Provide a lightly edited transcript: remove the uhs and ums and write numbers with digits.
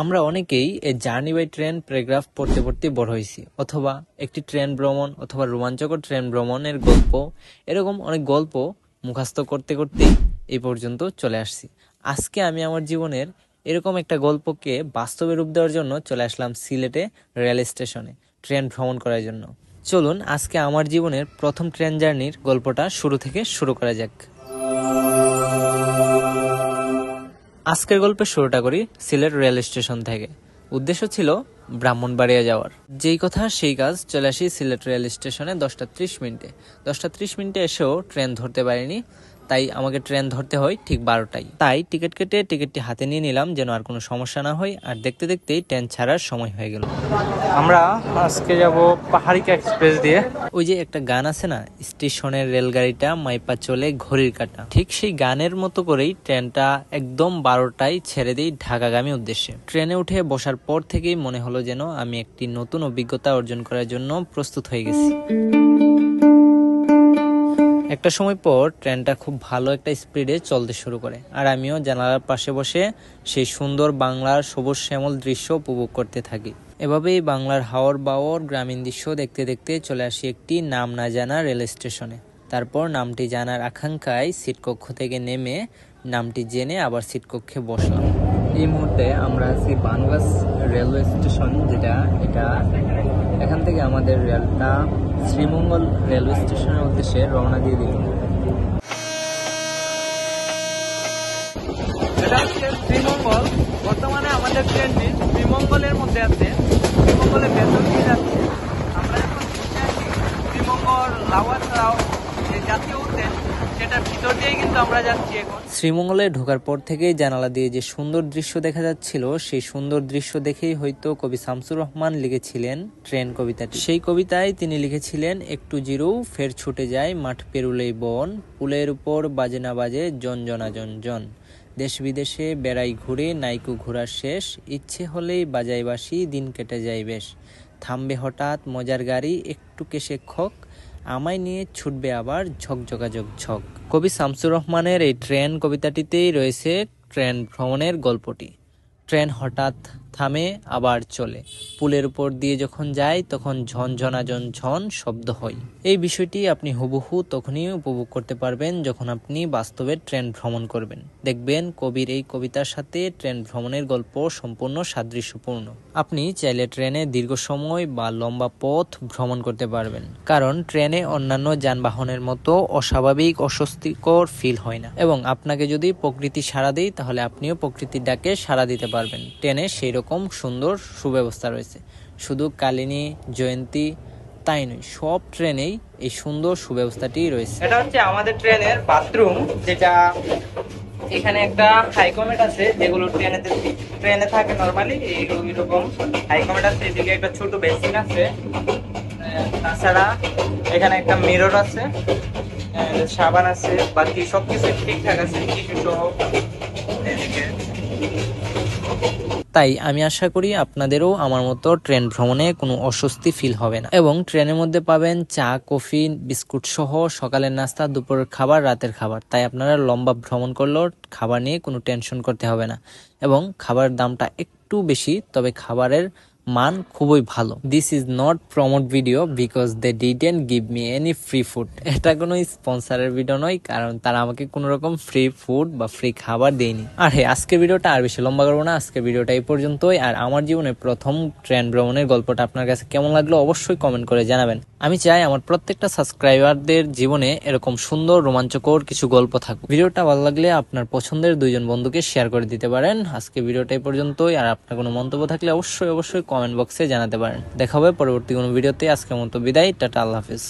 আমরা অনেকেই এই জার্নি বাই ট্রেন প্যারাগ্রাফ পড়তে পড়তে বড় হয়েছি, অথবা একটি ট্রেন ভ্রমণ অথবা রোমাঞ্চকর ট্রেন ভ্রমণের গল্প, এরকম অনেক গল্প মুখস্থ করতে করতে এই পর্যন্ত চলে আসছি। আজকে আমি আমার জীবনের এরকম একটা গল্পকে বাস্তবে রূপ দেওয়ার জন্য চলে আসলাম সিলেটে রেল স্টেশনে ট্রেন ভ্রমণ করার জন্য। চলুন আজকে আমার জীবনের প্রথম ট্রেন জার্নির গল্পটা শুরু থেকে শুরু করা যাক। আজকের গল্পের শুরুটা করি সিলেট রেল স্টেশন থেকে। উদ্দেশ্য ছিল ব্রাহ্মণবাড়িয়া যাওয়ার। যেই কথা সেই কাজ, চলে আসি সিলেট রেল স্টেশনে 10টা 30 মিনিটে। 10টা 30 মিনিটে এসেও ট্রেন ধরতে পারিনি, তাই আমাকে ট্রেন ধরতে হয় ঠিক 12টায়। তাই টিকিট কেটে টিকিটটি হাতে নিয়ে নিলাম যেন আর কোনো সমস্যা না হয়। আর দেখতে দেখতেই ট্রেন ছাড়ার সময় হয়ে গেল। আমরা আজকে যাব পাহাড়িকা এক্সপ্রেস দিয়ে। ওই যে একটা গান আছে না, স্টেশনের রেলগাড়িটা মাইপা চলে ঘড়ির কাঁটা, ঠিক সেই গানের মতো করেই ট্রেনটা একদম 12টায় ছেড়ে দেই ঢাকাগামী উদ্দেশ্যে। ট্রেনে উঠে বসার পর থেকেই মনে হলো যেন আমি একটি নতুন অভিজ্ঞতা অর্জন করার জন্য প্রস্তুত হয়ে গেছি। একটা সময় পর ট্রেনটা খুব ভালো একটা স্পিডে চলতে শুরু করে, আর আমিও জানালার পাশে বসে সেই সুন্দর বাংলার সবুজ শ্যামল দৃশ্য উপভোগ করতে থাকি। এভাবেই বাংলার হাওর বাওর গ্রামীণ দৃশ্য দেখতে দেখতে চলে আসি একটি নাম না জানা রেল স্টেশনে। তারপর নামটি জানার আকাঙ্ক্ষায় সিট কক্ষ থেকে নেমে নামটি জেনে আবার সিট কক্ষে বসলাম। এই মুহূর্তে আমরা আছি বানগাছ রেলওয়ে স্টেশন, যেটা এখান থেকে আমাদের রেলটা শ্রীমঙ্গল রেলওয়ে স্টেশনের উদ্দেশ্যে রওনা দিয়ে দিল। এটা হচ্ছে শ্রীমঙ্গল। বর্তমানে আমাদের ট্রেনটি শ্রীমঙ্গলের মধ্যে আছে, শ্রীমঙ্গলের ভেতর দিয়ে যাচ্ছে। আমরা এখন শ্রীমঙ্গল লাওয়াছড়াও যে জাতীয় উদ্যান, সেটার ভিতর দিয়ে কিন্তু আমরা যাচ্ছি এখন। শ্রীমঙ্গলে ঢোকার পর থেকেই জানালা দিয়ে যে সুন্দর দৃশ্য দেখা যাচ্ছিল, সেই সুন্দর দৃশ্য দেখেই হয়তো কবি শামসুর রহমান লিখেছিলেন ট্রেন কবিতাটি। সেই কবিতায় তিনি লিখেছিলেন, একটু জিরু ফের ছুটে যায় মাঠ পেরুলেই বন, পুলের উপর বাজে না বাজে জন জনা জন জন, দেশ বিদেশে বেড়াই ঘুরে নাইকু ঘোরার শেষ, ইচ্ছে হলেই বাজাই বাসি দিন কেটে যায় বেশ, থামবে হঠাৎ মজার গাড়ি একটু কেসে খক, আমায় নিয়ে ছুটবে আবার ঝকঝকাঝক ঝক। কবি শামসুর রহমানের এই ট্রেন কবিতাটিতেই রয়েছে ট্রেন ভ্রমণের গল্পটি। ট্রেন হঠাৎ থামে আবার চলে, পুলের উপর দিয়ে যখন যায় তখন ঝনঝনা ঝন শব্দ হয়। এই বিষয়টি আপনি হুবহু তখনই উপভোগ করতে পারবেন যখন আপনি বাস্তবে ট্রেন ভ্রমণ করবেন। দেখবেন কবির এই কবিতার সাথে ট্রেন ভ্রমণের গল্প সম্পূর্ণ সাদৃশ্যপূর্ণ। আপনি চাইলে ট্রেনে দীর্ঘ সময় বা লম্বা পথ ভ্রমণ করতে পারবেন, কারণ ট্রেনে অন্যান্য যানবাহনের মতো অস্বাভাবিক অস্বস্তিকর ফিল হয় না। এবং আপনাকে যদি প্রকৃতি সাড়া দেয় তাহলে আপনিও প্রকৃতির ডাকে সাড়া দিতে পারবেন। ট্রেনে সেই রকম সুন্দর সুব্যবস্থা রয়েছে। শুধু কালিনী জয়ন্তী তাই নয়, সব ট্রেনেই এই সুন্দর সুব্যবস্থাটি রয়েছে। এটা হচ্ছে আমাদের ট্রেনের বাথরুম, যেটা এখানে একটা হাইকমেট আছে, যেগুলো ট্রেনে থাকে নরমালি এইরকম হাইকমেট আছে। এদিকে একটা ছোট বেসিন আছে, তাছাড়া এখানে একটা মিরর আছে, সাবান আছে, বাকি সবকিছু ঠিকঠাক আছে টিস্যু সহ। তাই আমি আশা করি আপনাদেরও আমার মতো ট্রেন ভ্রমণে কোনো অস্বস্তি ফিল হবে না। এবং ট্রেনের মধ্যে পাবেন চা, কফি, বিস্কুট সহ সকালের নাস্তা, দুপুরের খাবার, রাতের খাবার। তাই আপনারা লম্বা ভ্রমণ করলেও খাবার নিয়ে কোনো টেনশন করতে হবে না। এবং খাবারের দামটা একটু বেশি, তবে খাবারের মান খুবই ভালো। This is not promote video because they didn't give me any free food. এটা কোনো স্পন্সরের ভিডিও নয়, কারণ তারা আমাকে কোনো রকম ফ্রি ফুড বা ফ্রি খাবার দেয়নি। আর হ্যাঁ, আজকের ভিডিওটা আর বেশি লম্বা করবো না, আজকের ভিডিওটা এই পর্যন্তই। আর আমার জীবনের প্রথম ট্রেন ভ্রমণের গল্পটা আপনার কাছে কেমন লাগলো অবশ্যই কমেন্ট করে জানাবেন। আমি চাই আমার প্রত্যেকটা সাবস্ক্রাইবারদের জীবনে এরকম সুন্দর রোমাঞ্চকর কিছু গল্প থাকুক। ভিডিওটা ভালো লাগলে আপনার পছন্দের 2 জন বন্ধুকে শেয়ার করে দিতে পারেন। আজকে ভিডিওটা এই পর্যন্তই। আর আপনার কোনো মন্তব্য থাকলে অবশ্যই কমেন্ট বক্সে জানাতে পারেন। দেখা হবে পরবর্তী কোনো ভিডিওতে। আজকের মতো বিদায়, টাটা, আল্লাহ হাফিজ।